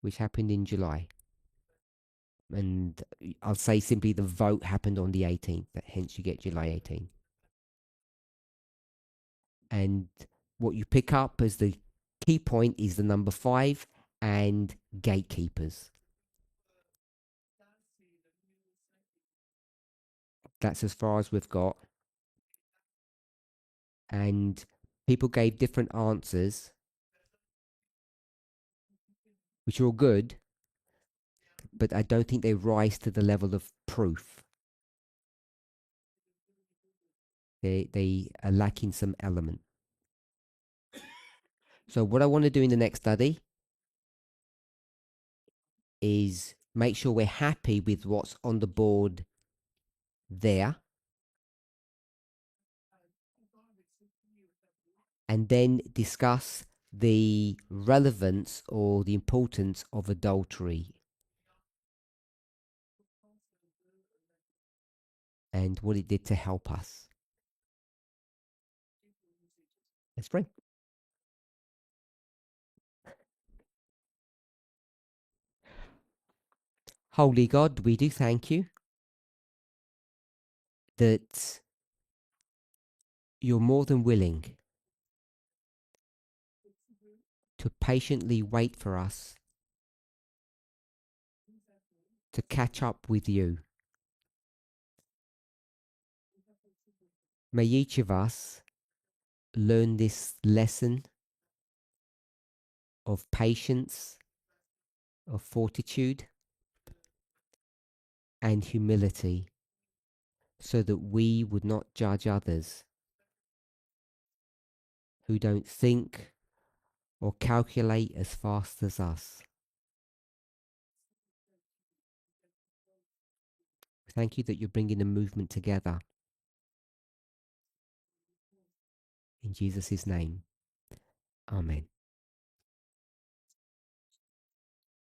which happened in July. And I'll say simply the vote happened on the 18th, hence you get July 18. And what you pick up as the key point is the number 5 and gatekeepers. That's as far as we've got. And people gave different answers, which are all good, but I don't think they rise to the level of proof. They are lacking some element. So what I want to do in the next study is make sure we're happy with what's on the board there. And then discuss the relevance or the importance of adultery and what it did to help us. Let's pray. Holy God, we do thank you that you're more than willing to patiently wait for us to catch up with you. May each of us learn this lesson of patience, of fortitude, and humility, so that we would not judge others who don't think or calculate as fast as us. Thank you that you're bringing the movement together. In Jesus' name, amen.